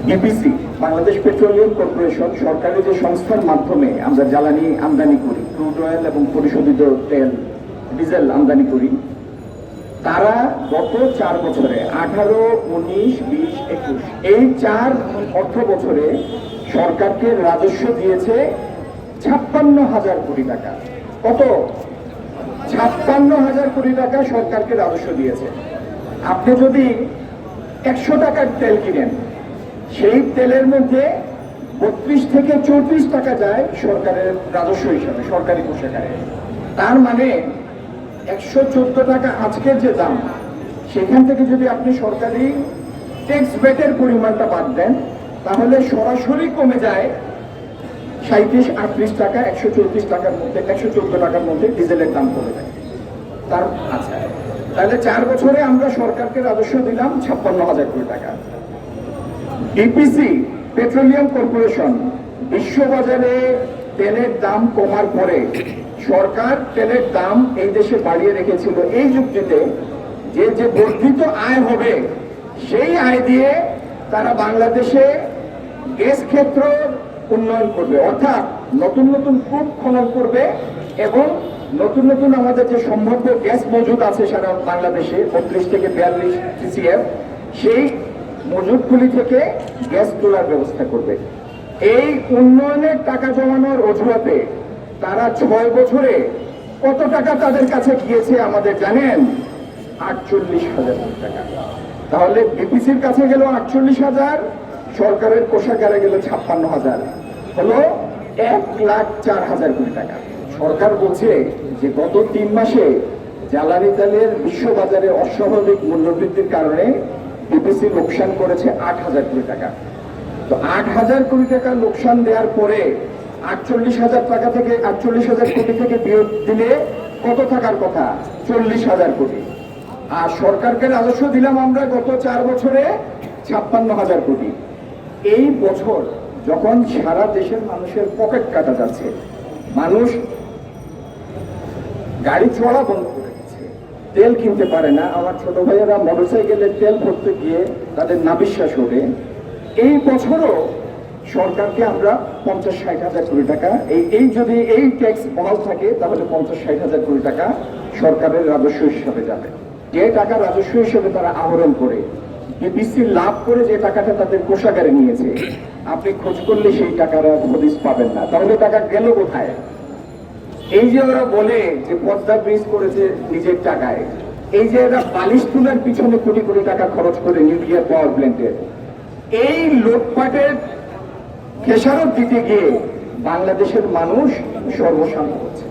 BPC Bangladesh petroleum corporation সরকারি যে সংস্থার মাধ্যমে আমরা জ্বালানি আমদানি করি, ক্রুড অয়েল এবং পরিশোধিত তেল ডিজেল আমদানি করি, তারা গত 4 বছরে 18, 19, 20, 21 এই 4 অর্থ বছরে সরকারকে রাজস্ব দিয়েছে 56,000 কোটি টাকা। কত? 56,000 কোটি টাকা সরকারকে রাজস্ব দিয়েছে। আপনি যদি 100 টাকার তেল কিনেন, সেই তেলের মধ্যে 32 থেকে 34 টাকা যায় সরকারের রাজস্ব হিসাবে, সরকারি কোষাগারে। তার মানে 114 টাকা আজকের যে দাম, সেখান থেকে যদি আপনি সরকারি ট্যাক্স বেটের পরিমাণটা বাদ দেন, তাহলে সরাসরি কমে যায় 37-38 টাকা, 134 টাকার মধ্যে, 114 টাকার মধ্যে ডিজেলের দাম কমে যায়। তার আচ্ছা, তাহলে 4 বছরে আমরা সরকারকে রাজস্ব দিলাম 56,000 কোটি টাকা। বিপিসি পেট্রোলিয়াম কর্পোরেশন বিশ্ববাজারে তেলের দাম কমার পরে সরকার তেলের দাম এই দেশে বাড়িয়ে রেখেছিল এই যুক্তিতে যে বর্ধিত আয় হবে, সেই আয় দিয়ে তারা বাংলাদেশে গ্যাস ক্ষেত্র উন্নয়ন করবে, অর্থাৎ নতুন নতুন কূপ খনন করবে এবং নতুন নতুন আমাদের যে সম্ভাব্য গ্যাস মজুদ আছে সারা বাংলাদেশে 32 থেকে 42 TCF, সেই মজুদগুলি থেকে গ্যাস তোলার ব্যবস্থা করবে। এই উন্নয়নের টাকা জমানোর অজুহাতে তারা 6 বছরে কত টাকা তাদের কাছে গিয়েছে আমাদের জানেন? 48,000 টাকা। তাহলে বিপিসির কাছে গেল 48,000, সরকারের কোষাগারে গেল 56,000, হলো 1,04,000 কোটি টাকা। সরকার বলছে যে গত 3 মাসে জ্বালানি তেলের বিশ্ববাজারে অস্বাভাবিক মূল্যবৃদ্ধির কারণে বিপিসি লোকসান করেছে 8,000 কোটি টাকা। তো 8,000 কোটি টাকা লোকসান দেওয়ার পরে 48,000 টাকা থেকে 48,000 কোটি থেকে বিয়োগ দিলে কত থাকার কথা? 40,000 কোটি। আর সরকারকে রাজস্ব দিলাম আমরা গত 4 বছরে 56,000 কোটি। এই বছর যখন সারা দেশের মানুষের পকেট কাটা যাচ্ছে, মানুষ গাড়ি চড়া বন্ধ করে দিচ্ছে, তেল কিনতে পারে না, আমার ছোট ভাইয়েরা মোটরসাইকেলের তেল ভরতে গিয়ে তাদের নাবিশ্বাস ওঠে, এই বছরও সরকারকে আমরা 50-60,000 কোটি টাকা, এই যদি এই ট্যাক্স বহাল থাকে তাহলে 50-60,000 কোটি টাকা সরকারের রাজস্ব হিসাবে যাবে। যে টাকা রাজস্ব হিসেবে তারা আহরণ করে, বিপিসি লাভ করে যে টাকাটা তাদের কোষাগারে নিয়েছে, আপনি খোঁজ করলে সেই টাকার হদিস পাবেন না। তাহলে টাকা গেল কোথায়? এই যে ওরা বলে যে পদ্মা ব্রিজ করেছে নিজের টাকায়, এই যে এরা বালিশ তুলার পিছনে কোটি কোটি টাকা খরচ করে নিউক্লিয়ার পাওয়ার প্ল্যান্টের, এই লুটপাটের খেসারত দিতে গিয়ে বাংলাদেশের মানুষ সর্বশান্ত হচ্ছে।